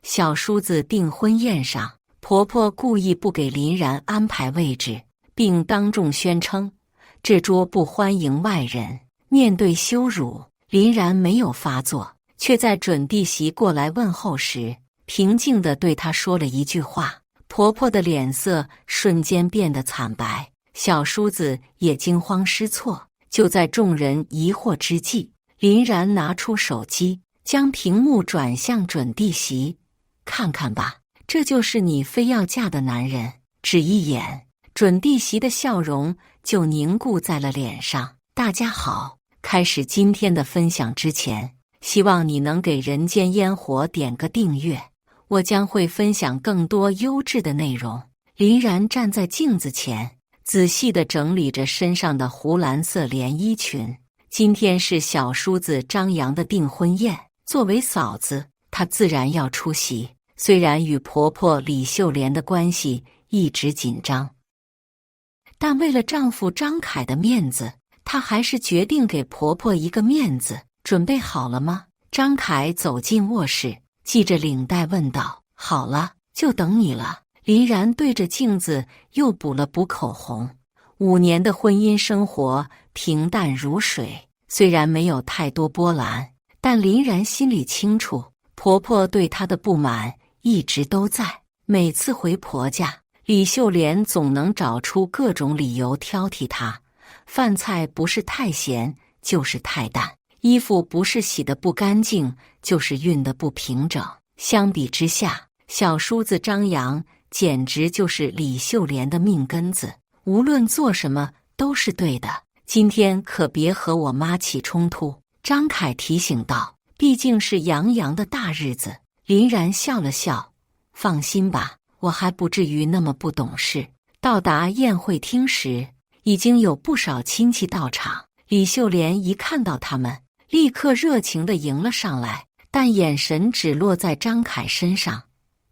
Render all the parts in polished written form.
小叔子订婚宴上，婆婆故意不给林然安排位置，并当众宣称这桌不欢迎外人。面对羞辱，林然没有发作，却在准弟媳过来问候时，平静地对她说了一句话。婆婆的脸色瞬间变得惨白，小叔子也惊慌失措。就在众人疑惑之际，林然拿出手机，将屏幕转向准弟媳：“看看吧，这就是你非要嫁的男人。”只一眼，准弟媳的笑容就凝固在了脸上。大家好，开始今天的分享之前，希望你能给人间烟火点个订阅，我将会分享更多优质的内容。林然站在镜子前，仔细地整理着身上的湖蓝色连衣裙。今天是小叔子张扬的订婚宴，作为嫂子，她自然要出席。虽然与婆婆李秀莲的关系一直紧张，但为了丈夫张凯的面子，她还是决定给婆婆一个面子。准备好了吗？张凯走进卧室，系着领带问道。好了，就等你了。林然对着镜子又补了补口红。5年的婚姻生活平淡如水，虽然没有太多波澜，但林然心里清楚，婆婆对她的不满一直都在。每次回婆家，李秀莲总能找出各种理由挑剔她。饭菜不是太咸，就是太淡；衣服不是洗得不干净，就是熨得不平整。相比之下，小叔子张扬简直就是李秀莲的命根子，无论做什么都是对的。今天可别和我妈起冲突，张凯提醒道。毕竟是杨洋的大日子。林然笑了笑，放心吧，我还不至于那么不懂事。到达宴会厅时，已经有不少亲戚到场。李秀莲一看到他们，立刻热情地迎了上来，但眼神只落在张凯身上。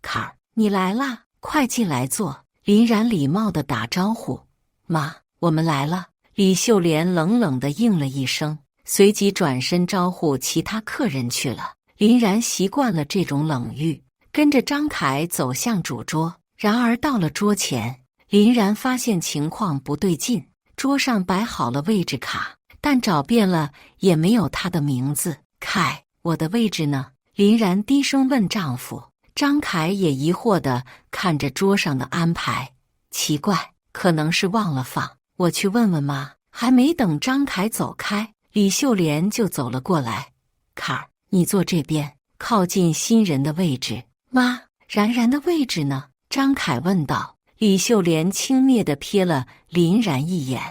凯儿，你来啦，快进来坐。林然礼貌地打招呼。妈，我们来了。李秀莲冷冷地应了一声，随即转身招呼其他客人去了。林然习惯了这种冷遇，跟着张凯走向主桌。然而到了桌前，林然发现情况不对劲，桌上摆好了位置卡，但找遍了也没有他的名字。凯，我的位置呢？林然低声问丈夫。张凯也疑惑地看着桌上的安排，奇怪，可能是忘了放，我去问问妈。还没等张凯走开，李秀莲就走了过来。凯儿，你坐这边，靠近新人的位置。妈，然然的位置呢？张凯问道。李秀莲轻蔑地瞥了林然一眼。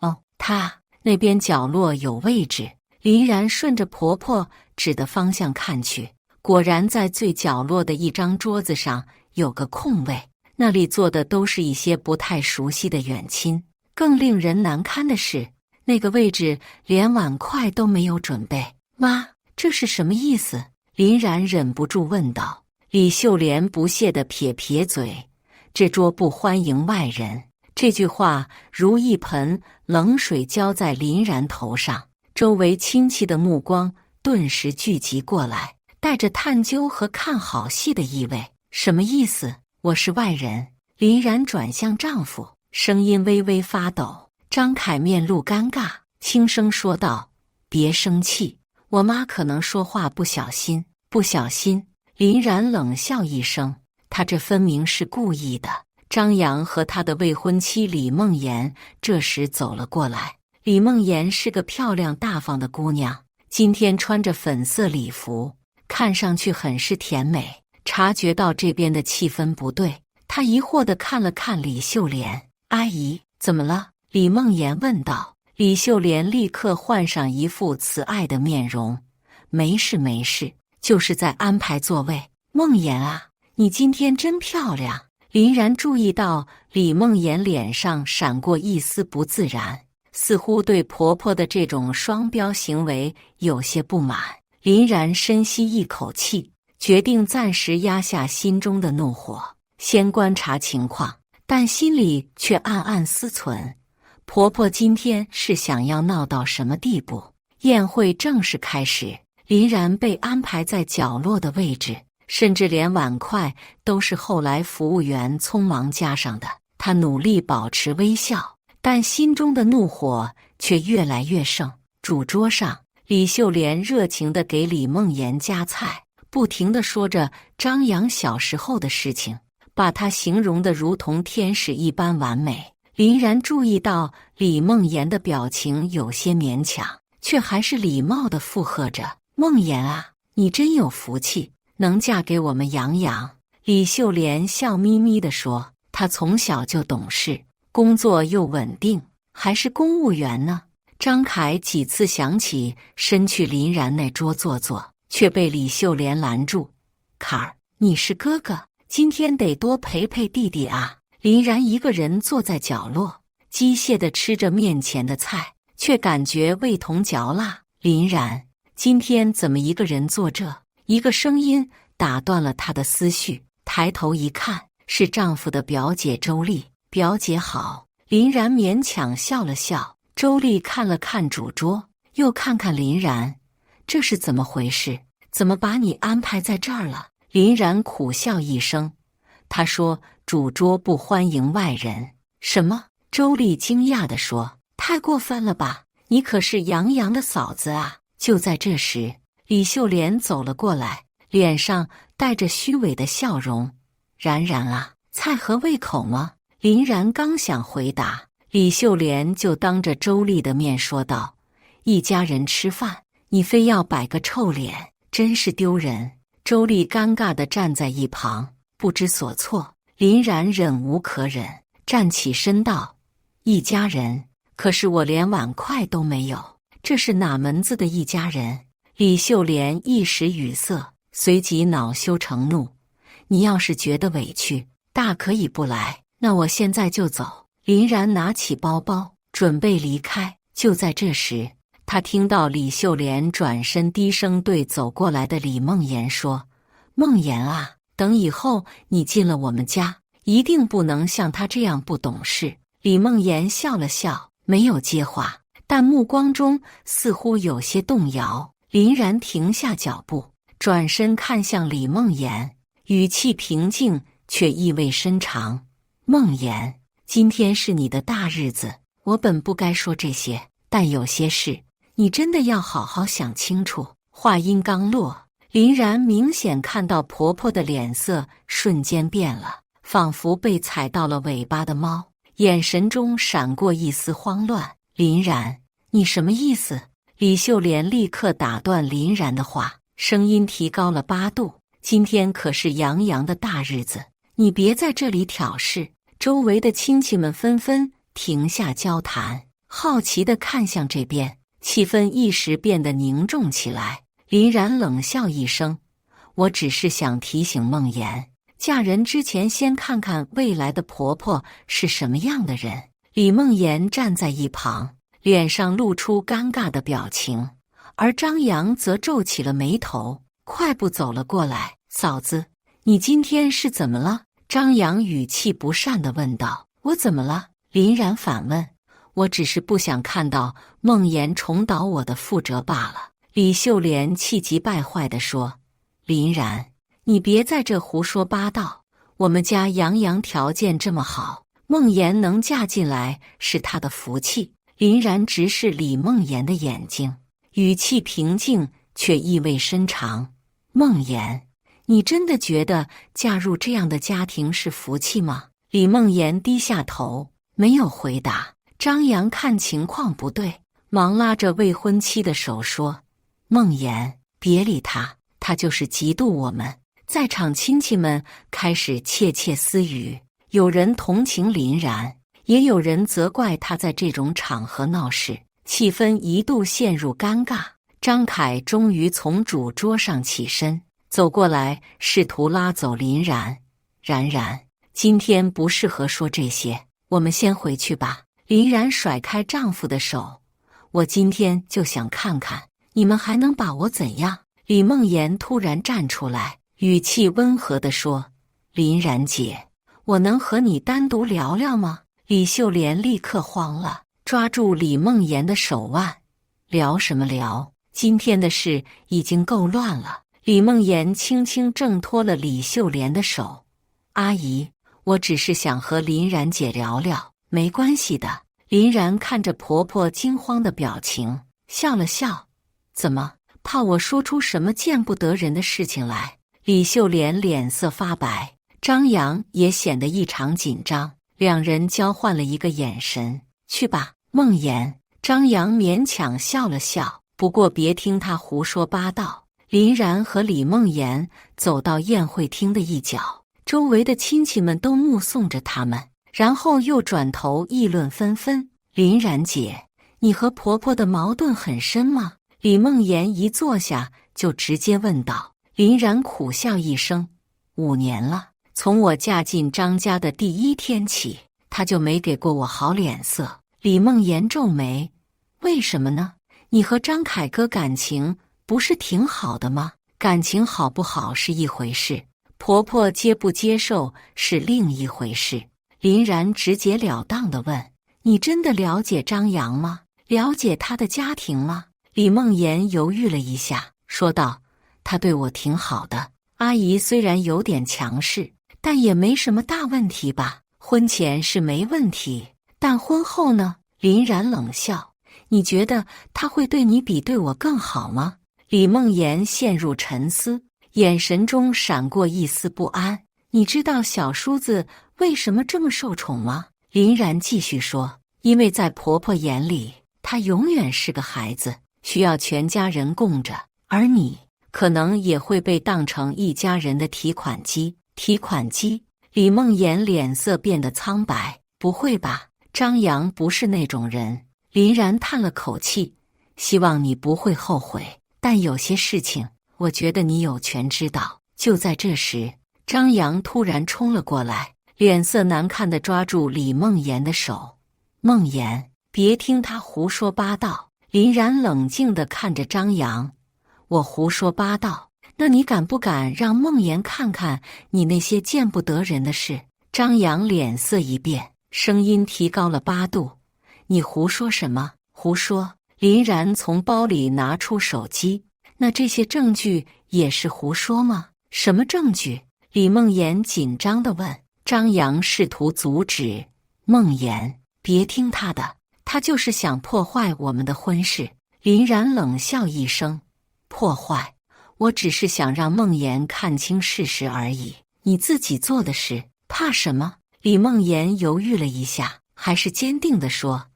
哦，他那边角落有位置。林然顺着婆婆指的方向看去，果然在最角落的一张桌子上有个空位，那里坐的都是一些不太熟悉的远亲。更令人难堪的是，那个位置连碗筷都没有准备。妈，这是什么意思？林然忍不住问道。李秀莲不屑地撇撇嘴，这桌不欢迎外人。这句话如一盆冷水浇在林然头上，周围亲戚的目光顿时聚集过来，带着探究和看好戏的意味。什么意思？我是外人。林然转向丈夫，声音微微发抖。张凯面露尴尬，轻声说道：“别生气，我妈可能说话不小心。”不小心？林然冷笑一声，他这分明是故意的。张扬和他的未婚妻李梦妍这时走了过来。李梦妍是个漂亮大方的姑娘，今天穿着粉色礼服，看上去很是甜美。察觉到这边的气氛不对，她疑惑地看了看李秀莲。阿姨，怎么了？李梦妍问道。李秀莲立刻换上一副慈爱的面容。没事没事，就是在安排座位。梦妍啊，你今天真漂亮。林然注意到李梦妍脸上闪过一丝不自然，似乎对婆婆的这种双标行为有些不满。林然深吸一口气，决定暂时压下心中的怒火，先观察情况，但心里却暗暗思忖，婆婆今天是想要闹到什么地步？宴会正式开始，林然被安排在角落的位置，甚至连碗筷都是后来服务员匆忙加上的。他努力保持微笑，但心中的怒火却越来越盛。主桌上，李秀莲热情地给李梦妍夹菜，不停地说着张扬小时候的事情，把他形容得如同天使一般完美。林然注意到李梦妍的表情有些勉强，却还是礼貌地附和着：“梦妍啊，你真有福气，能嫁给我们杨洋。”李秀莲笑眯眯地说：“她从小就懂事，工作又稳定，还是公务员呢。”张凯几次想起身去林然那桌坐坐，却被李秀莲拦住：“凯儿，你是哥哥，今天得多陪陪弟弟啊。”林然一个人坐在角落，机械地吃着面前的菜，却感觉味同嚼蜡。“林然，今天怎么一个人坐这？”一个声音打断了她的思绪，抬头一看，是丈夫的表姐周丽。“表姐好。”林然勉强笑了笑。周丽看了看主桌，又看看林然，这是怎么回事？怎么把你安排在这儿了？林然苦笑一声，他说：“主桌不欢迎外人。”“什么？”周丽惊讶地说，“太过分了吧？你可是杨洋的嫂子啊！”就在这时，李秀莲走了过来，脸上带着虚伪的笑容。“然然啊，菜合胃口吗？”林然刚想回答，李秀莲就当着周丽的面说道：“一家人吃饭，你非要摆个臭脸，真是丢人。”周丽尴尬地站在一旁，不知所措。林然忍无可忍，站起身道：“一家人？可是我连碗筷都没有，这是哪门子的一家人？”李秀莲一时语塞，随即恼羞成怒：“你要是觉得委屈，大可以不来，那我现在就走。”林然拿起包包，准备离开。就在这时，他听到李秀莲转身低声对走过来的李梦妍说：“梦妍啊，等以后你进了我们家，一定不能像他这样不懂事。”李梦妍笑了笑，没有接话，但目光中似乎有些动摇。林然停下脚步，转身看向李梦妍，语气平静却意味深长：“梦妍，今天是你的大日子，我本不该说这些，但有些事你真的要好好想清楚。”话音刚落，林然明显看到婆婆的脸色瞬间变了，仿佛被踩到了尾巴的猫，眼神中闪过一丝慌乱。“林然，你什么意思？”李秀莲立刻打断林然的话，声音提高了8度：“今天可是杨洋的大日子，你别在这里挑事。”周围的亲戚们纷纷停下交谈，好奇地看向这边，气氛一时变得凝重起来。林然冷笑一声：“我只是想提醒梦妍，嫁人之前先看看未来的婆婆是什么样的人。”李梦妍站在一旁，脸上露出尴尬的表情，而张扬则皱起了眉头，快步走了过来：“嫂子，你今天是怎么了？”张扬语气不善地问道：“我怎么了？”林然反问：“我只是不想看到梦妍重蹈我的覆辙罢了。”李秀莲气急败坏地说：“林然，你别在这胡说八道，我们家杨洋条件这么好，梦妍能嫁进来是她的福气。”林然直视李梦妍的眼睛，语气平静却意味深长：“梦妍，你真的觉得嫁入这样的家庭是福气吗？”李梦妍低下头，没有回答。张扬看情况不对，忙拉着未婚妻的手说：“梦妍，别理他，他就是嫉妒我们。”在场亲戚们开始窃窃私语，有人同情林然，也有人责怪他在这种场合闹事，气氛一度陷入尴尬。张凯终于从主桌上起身，走过来，试图拉走林然。“然然，今天不适合说这些，我们先回去吧。”林然甩开丈夫的手：“我今天就想看看你们还能把我怎样。”李梦妍突然站出来，语气温和地说：“林然姐，我能和你单独聊聊吗？”李秀莲立刻慌了，抓住李梦妍的手腕：“聊什么聊？今天的事已经够乱了。”李梦妍轻轻挣脱了李秀莲的手。阿姨，我只是想和林然姐聊聊，没关系的。林然看着婆婆惊慌的表情，笑了笑。怎么，怕我说出什么见不得人的事情来？李秀莲脸色发白，张扬也显得异常紧张，两人交换了一个眼神。去吧，梦妍。张扬勉强笑了笑，不过别听他胡说八道。林然和李梦妍走到宴会厅的一角，周围的亲戚们都目送着他们，然后又转头议论纷纷。林然姐，你和婆婆的矛盾很深吗？李梦妍一坐下就直接问道。林然苦笑一声：5年了，从我嫁进张家的第1天起，她就没给过我好脸色。李梦妍皱眉：为什么呢？你和张凯哥感情不是挺好的吗？感情好不好是一回事，婆婆接不接受是另一回事。林然直截了当地问：你真的了解张扬吗？了解他的家庭吗？李梦妍犹豫了一下，说道：他对我挺好的，阿姨虽然有点强势，但也没什么大问题吧？婚前是没问题，但婚后呢？林然冷笑：你觉得他会对你比对我更好吗？李梦妍陷入沉思，眼神中闪过一丝不安。你知道小叔子为什么这么受宠吗？林然继续说：因为在婆婆眼里，他永远是个孩子，需要全家人供着，而你可能也会被当成一家人的提款机。提款机？李梦妍脸色变得苍白。不会吧，张扬不是那种人。林然叹了口气，希望你不会后悔，但有些事情，我觉得你有权知道。就在这时，张扬突然冲了过来，脸色难看地抓住李梦妍的手。梦妍，别听他胡说八道。林然冷静地看着张扬：我胡说八道？那你敢不敢让梦妍看看你那些见不得人的事？张扬脸色一变，声音提高了8度：你胡说什么？胡说！林然从包里拿出手机。那这些证据也是胡说吗？什么证据？李梦妍紧张地问。张扬试图阻止：梦妍，别听他的，他就是想破坏我们的婚事。林然冷笑一声：破坏？我只是想让梦妍看清事实而已，你自己做的事，怕什么？李梦妍犹豫了一下，还是坚定地说：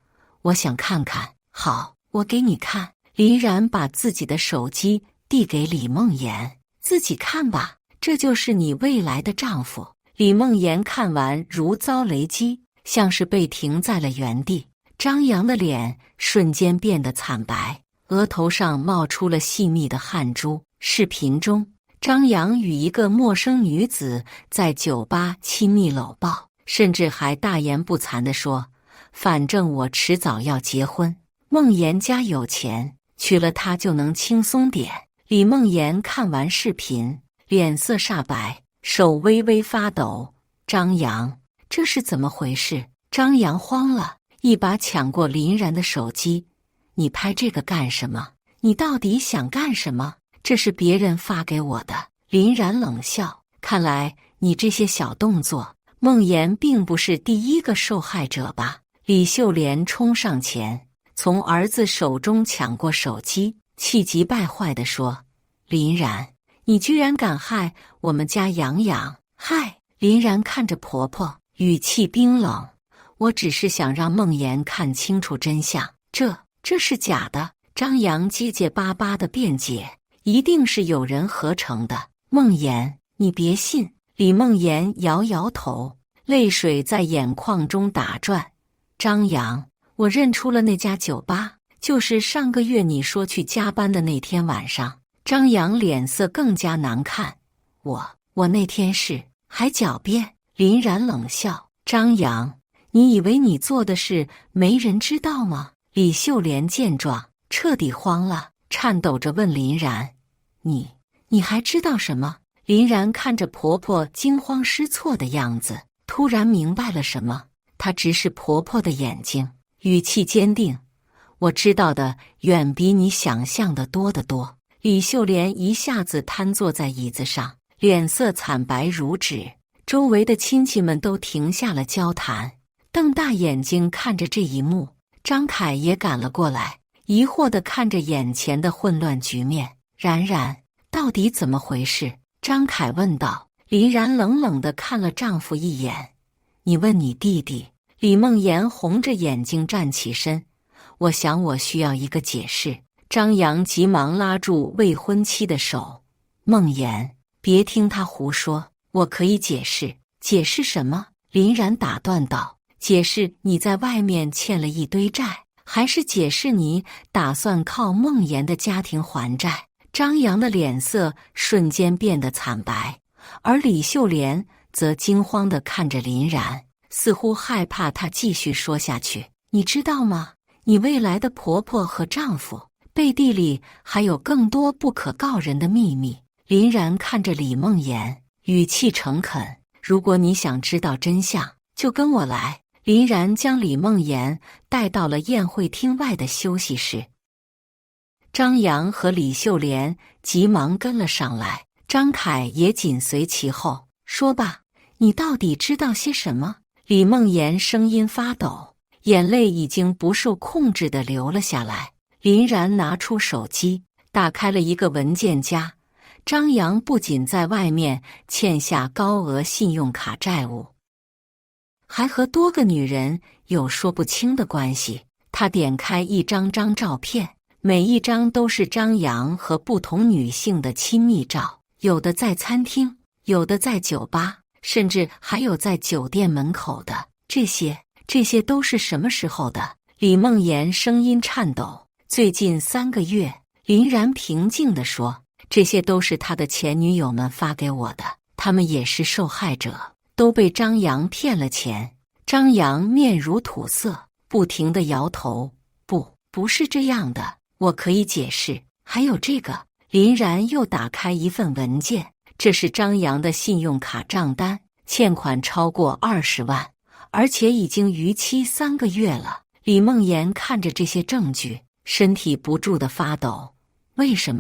我想看看。好，我给你看。林然把自己的手机递给李梦妍：自己看吧，这就是你未来的丈夫。李梦妍看完如遭雷击，像是被停在了原地。张扬的脸瞬间变得惨白，额头上冒出了细密的汗珠。视频中，张扬与一个陌生女子在酒吧亲密搂抱，甚至还大言不惭地说：反正我迟早要结婚，梦妍家有钱，娶了她就能轻松点。李梦妍看完视频，脸色煞白，手微微发抖。张扬，这是怎么回事？张扬慌了，一把抢过林然的手机：你拍这个干什么？你到底想干什么？这是别人发给我的。林然冷笑：看来你这些小动作，梦妍并不是第一个受害者吧？李秀莲冲上前，从儿子手中抢过手机，气急败坏地说：林然，你居然敢害我们家洋洋！害！林然看着婆婆，语气冰冷：我只是想让梦妍看清楚真相，这是假的。张扬结结巴巴地辩解：一定是有人合成的。梦妍，你别信。李梦妍摇摇头，泪水在眼眶中打转。张扬，我认出了那家酒吧，就是上个月你说去加班的那天晚上。张扬脸色更加难看。我那天是……还狡辩。林然冷笑：张扬，你以为你做的事没人知道吗？李秀莲见状彻底慌了，颤抖着问林然：你还知道什么？林然看着婆婆惊慌失措的样子，突然明白了什么。她直视婆婆的眼睛，语气坚定：我知道的远比你想象的多得多。李秀莲一下子瘫坐在椅子上，脸色惨白如纸。周围的亲戚们都停下了交谈，瞪大眼睛看着这一幕。张凯也赶了过来，疑惑地看着眼前的混乱局面。然然，到底怎么回事？张凯问道。林然冷冷地看了丈夫一眼。你问你弟弟。李梦妍红着眼睛站起身。我想我需要一个解释。张扬急忙拉住未婚妻的手。梦妍，别听他胡说，我可以解释。解释什么？林然打断道。解释你在外面欠了一堆债，还是解释你打算靠梦妍的家庭还债？张扬的脸色瞬间变得惨白，而李秀莲则惊慌地看着林然，似乎害怕她继续说下去。你知道吗？你未来的婆婆和丈夫背地里还有更多不可告人的秘密。林然看着李梦妍，语气诚恳。如果你想知道真相，就跟我来。林然将李梦妍带到了宴会厅外的休息室。张扬和李秀莲急忙跟了上来，张凯也紧随其后。说吧，你到底知道些什么？李梦妍声音发抖，眼泪已经不受控制地流了下来。林然拿出手机，打开了一个文件夹。张扬不仅在外面欠下高额信用卡债务，还和多个女人有说不清的关系。他点开一张张照片，每一张都是张扬和不同女性的亲密照，有的在餐厅，有的在酒吧，甚至还有在酒店门口的。这些都是什么时候的？李梦妍声音颤抖。最近3个月。林然平静地说，这些都是他的前女友们发给我的，他们也是受害者，都被张扬骗了钱。张扬面如土色，不停地摇头。不是这样的，我可以解释。还有这个。林然又打开一份文件，这是张扬的信用卡账单，欠款超过20万，而且已经逾期3个月了。李梦妍看着这些证据，身体不住地发抖。为什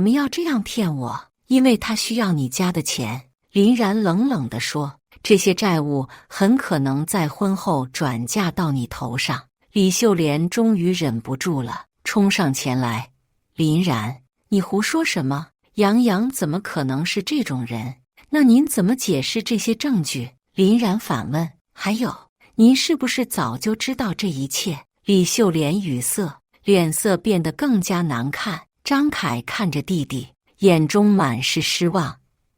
么要这样骗我？因为他需要你家的钱。林然冷冷地说，这些债务很可能在婚后转嫁到你头上。李秀莲终于忍不住了，冲上前来。林然，你胡说什么？杨洋怎么可能是这种人？那您怎么解释这些证据？林然反问。还有，您是不是早就知道这一切？李秀莲语塞，脸色变得更加难看。张凯看着弟弟，眼中满是失望。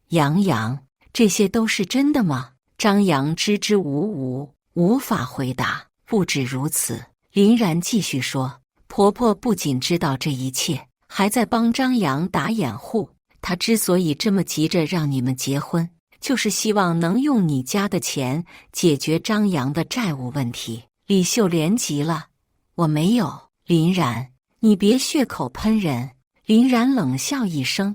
杨洋，这些都是真的吗？张扬支支吾吾，无法回答。不止如此，林然继续说，婆婆不仅知道这一切，还在帮张扬打掩护。她之所以这么急着让你们结婚，就是希望能用你家的钱解决张扬的债务问题。李秀莲急了，我没有。林然，你别血口喷人。林然冷笑一声，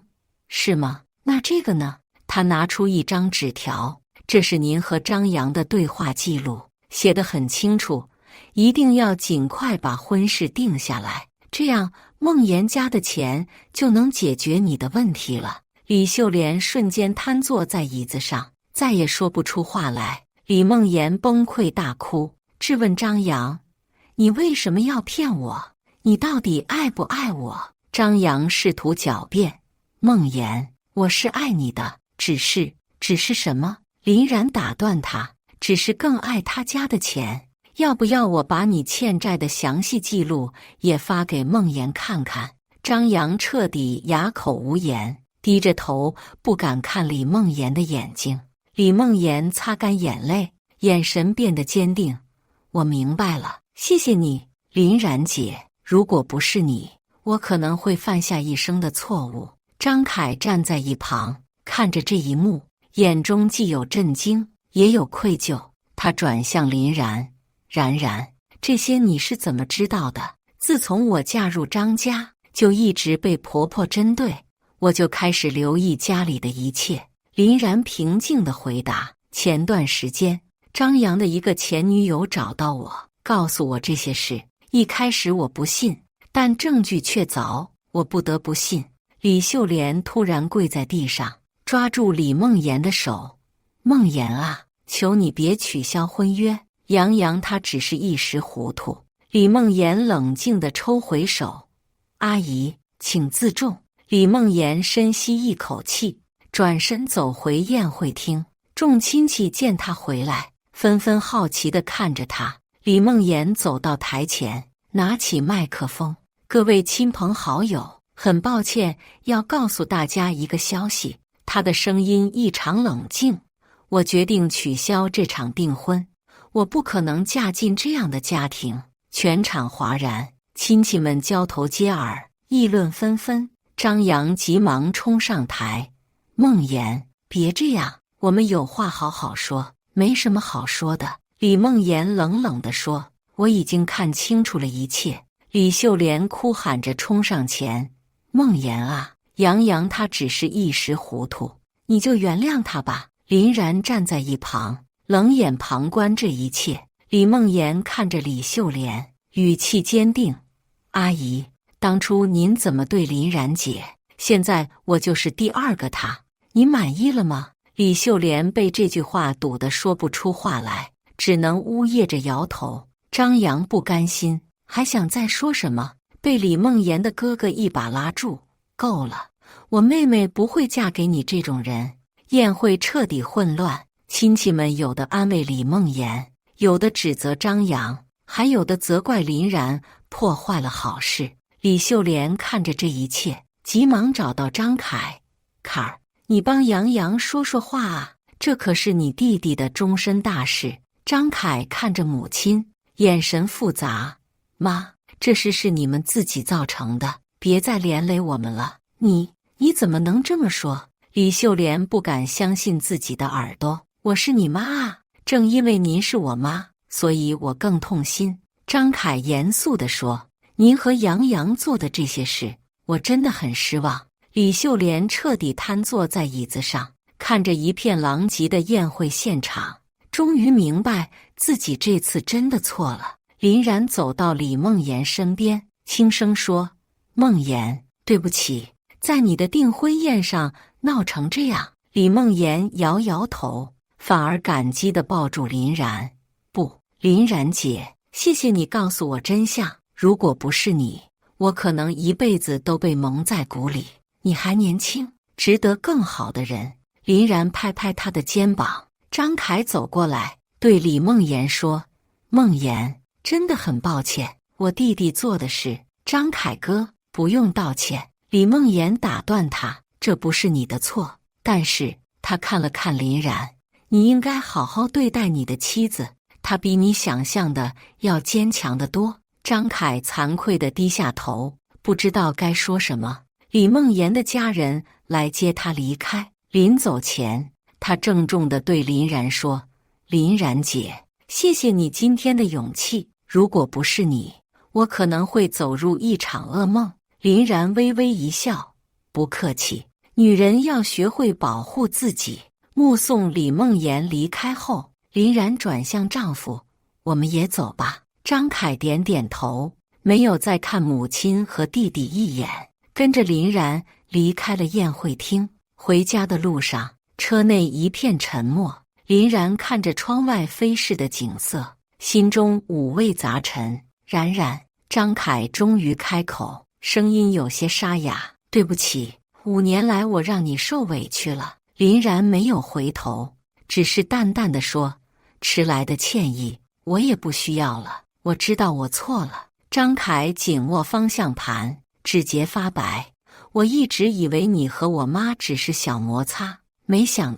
是吗？那这个呢？他拿出一张纸条，这是您和张扬的对话记录，写得很清楚，一定要尽快把婚事定下来，这样梦妍家的钱就能解决你的问题了。李秀莲瞬间瘫坐在椅子上，再也说不出话来。李梦妍崩溃大哭，质问张扬，你为什么要骗我？你到底爱不爱我？张扬试图狡辩，梦妍，我是爱你的，只是什么？林然打断他，只是更爱他家的钱。要不要我把你欠债的详细记录也发给梦妍看看？张扬彻底哑口无言，低着头不敢看李梦妍的眼睛。李梦妍擦干眼泪，眼神变得坚定。我明白了，谢谢你，林然姐。如果不是你，我可能会犯下一生的错误。张凯站在一旁，看着这一幕，眼中既有震惊，也有愧疚。他转向林然，然，这些你是怎么知道的？自从我嫁入张家，就一直被婆婆针对，我就开始留意家里的一切。林然平静地回答，前段时间，张扬的一个前女友找到我，告诉我这些事。一开始我不信，但证据确凿，我不得不信。李秀莲突然跪在地上，抓住李梦妍的手：“梦妍啊，求你别取消婚约。杨洋他只是一时糊涂。”李梦妍冷静地抽回手：“阿姨，请自重。”李梦妍深吸一口气，转身走回宴会厅。众亲戚见她回来，纷纷好奇地看着她。李梦妍走到台前，拿起麦克风：“各位亲朋好友，很抱歉要告诉大家一个消息。”她的声音异常冷静：“我决定取消这场订婚，我不可能嫁进这样的家庭。”全场哗然，亲戚们交头接耳，议论纷纷。张扬急忙冲上台：“梦妍，别这样，我们有话好好说。”“没什么好说的。”李梦妍冷冷地说，“我已经看清楚了一切。”李秀莲哭喊着冲上前：“梦妍啊，杨洋他只是一时糊涂，你就原谅他吧。”林然站在一旁，冷眼旁观这一切。李梦妍看着李秀莲，语气坚定：“阿姨，当初您怎么对林然姐，现在我就是第二个她，你满意了吗？”李秀莲被这句话堵得说不出话来，只能呜咽着摇头。张扬不甘心，还想再说什么，被李梦妍的哥哥一把拉住：“够了，我妹妹不会嫁给你这种人。”宴会彻底混乱，亲戚们有的安慰李梦妍，有的指责张扬，还有的责怪林然破坏了好事。李秀莲看着这一切，急忙找到张凯：“凯儿，你帮杨洋说说话啊，这可是你弟弟的终身大事。”张凯看着母亲，眼神复杂：“妈，这事是你们自己造成的，别再连累我们了。”你怎么能这么说？李秀莲不敢相信自己的耳朵：“我是你妈啊，正因为您是我妈，所以我更痛心。”张凯严肃地说：“您和杨洋做的这些事，我真的很失望。”李秀莲彻底瘫坐在椅子上，看着一片狼藉的宴会现场，终于明白自己这次真的错了。林然走到李梦妍身边，轻声说：“梦妍，对不起，在你的订婚宴上闹成这样。”李梦妍摇摇头，反而感激地抱住林然：“不，林然姐，谢谢你告诉我真相。如果不是你，我可能一辈子都被蒙在鼓里。你还年轻，值得更好的人。”林然拍拍他的肩膀。张凯走过来，对李梦妍说：“梦妍，真的很抱歉，我弟弟做的事。”“张凯哥，不用道歉。”李梦妍打断他：“这不是你的错。”但是他看了看林然：“你应该好好对待你的妻子，她比你想象的要坚强得多。”张凯惭愧地低下头，不知道该说什么。李梦妍的家人来接她离开，临走前，他郑重地对林然说：“林然姐，谢谢你今天的勇气，如果不是你，我可能会走入一场噩梦。”林然微微一笑：“不客气，女人要学会保护自己。”目送李梦妍离开后，林然转向丈夫：“我们也走吧。”张凯点点头，没有再看母亲和弟弟一眼，跟着林然离开了宴会厅。回家的路上，车内一片沉默。林然看着窗外飞逝的景色，心中五味杂陈。然，张凯终于开口，声音有些沙哑：“对不起，5年来我让你受委屈了。”林然没有回头，只是淡淡地说：“迟来的歉意，我也不需要了。我知道我错了。”张凯紧握方向盘，指节发白：“我一直以为你和我妈只是小摩擦，没想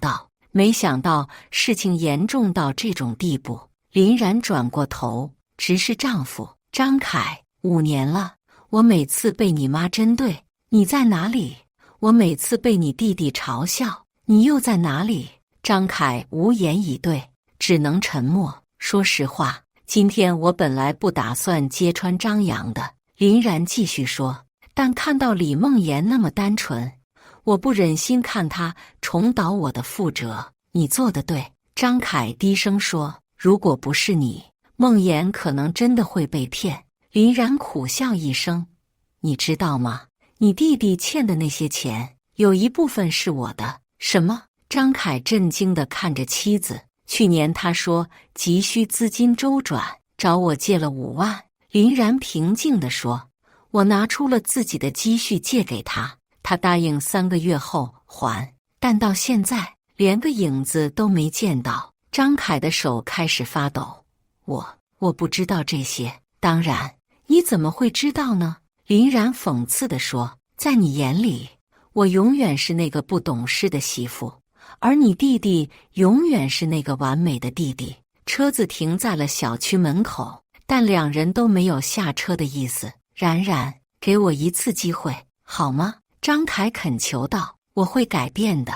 到事情严重到这种地步。”林然转过头，直视丈夫：“张凯，5年了，我每次被你妈针对，你在哪里？我每次被你弟弟嘲笑，你又在哪里？”张凯无言以对，只能沉默。说实话，今天我本来不打算揭穿张扬的。林然继续说，但看到李梦妍那么单纯，我不忍心看她重蹈我的覆辙。你做得对。张凯低声说，如果不是你，梦妍可能真的会被骗。林然苦笑一声，你知道吗？你弟弟欠的那些钱，有一部分是我的。什么？张凯震惊地看着妻子。去年他说急需资金周转，找我借了5万。林然平静地说，我拿出了自己的积蓄借给他，他答应3个月后还，但到现在连个影子都没见到。张凯的手开始发抖。我不知道这些。当然，你怎么会知道呢？林然讽刺地说，在你眼里，我永远是那个不懂事的媳妇，而你弟弟永远是那个完美的弟弟。车子停在了小区门口，但2人都没有下车的意思。冉冉，给我一次机会，好吗？张凯恳求道。我会改变的，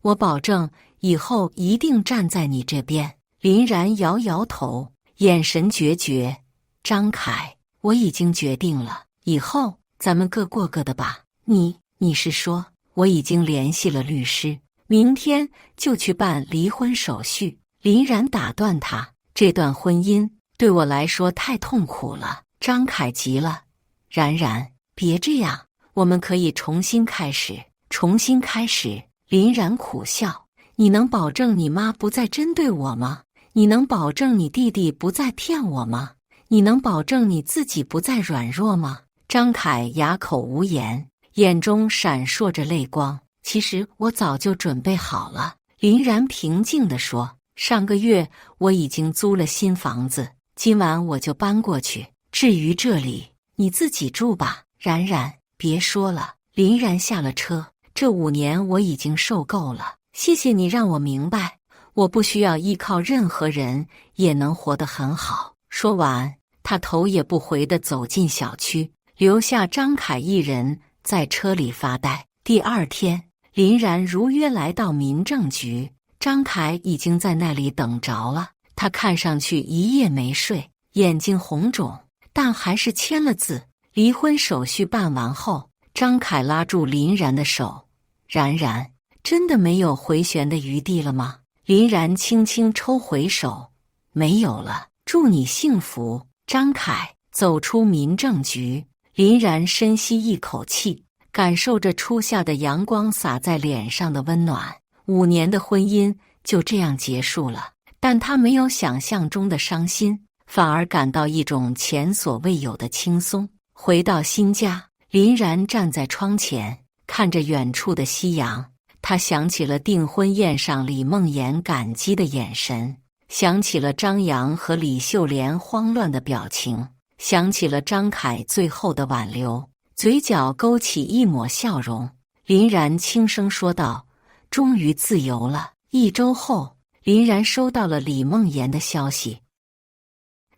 我保证以后一定站在你这边。林然摇摇头，眼神决绝。张凯，我已经决定了，以后咱们各过各的吧。你是说？我已经联系了律师，明天就去办离婚手续。林然打断他，这段婚姻对我来说太痛苦了。张凯急了，冉冉，别这样，我们可以重新开始。重新开始。林然苦笑，你能保证你妈不再针对我吗？你能保证你弟弟不再骗我吗？你能保证你自己不再软弱吗？张凯哑口无言，眼中闪烁着泪光。其实我早就准备好了，林然平静地说，上个月我已经租了新房子，今晚我就搬过去。至于这里，你自己住吧。冉冉，别说了。林然下了车，这5年我已经受够了，谢谢你让我明白，我不需要依靠任何人也能活得很好。说完，他头也不回地走进小区，留下张凯一人在车里发呆。第2天，林然如约来到民政局，张凯已经在那里等着了。他看上去一夜没睡，眼睛红肿，但还是签了字。离婚手续办完后，张凯拉住林然的手，冉冉，真的没有回旋的余地了吗？林然轻轻抽回手，没有了，祝你幸福。张凯走出民政局，林然深吸一口气，感受着初夏的阳光洒在脸上的温暖。5年的婚姻就这样结束了，但他没有想象中的伤心，反而感到一种前所未有的轻松。回到新家，林然站在窗前，看着远处的夕阳。他想起了订婚宴上李梦妍感激的眼神，想起了张扬和李秀莲慌乱的表情，想起了张凯最后的挽留，嘴角勾起一抹笑容。林然轻声说道，终于自由了。1周后，林然收到了李梦妍的消息，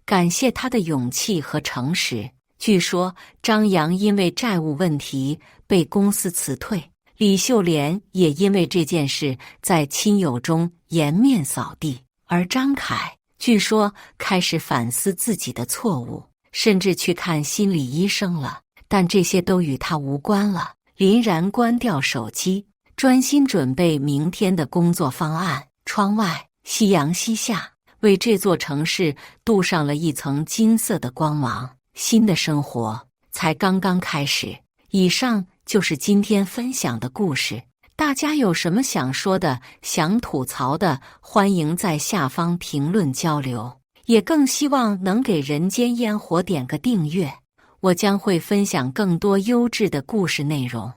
感谢她的勇气和诚实。据说张扬因为债务问题被公司辞退，李秀莲也因为这件事在亲友中颜面扫地，而张凯据说开始反思自己的错误，甚至去看心理医生了，但这些都与他无关了。林然关掉手机，专心准备明天的工作方案。窗外夕阳西下，为这座城市镀上了一层金色的光芒。新的生活才刚刚开始。以上就是今天分享的故事，大家有什么想说的、想吐槽的，欢迎在下方评论交流，也更希望能给人间烟火点个订阅，我将会分享更多优质的故事内容。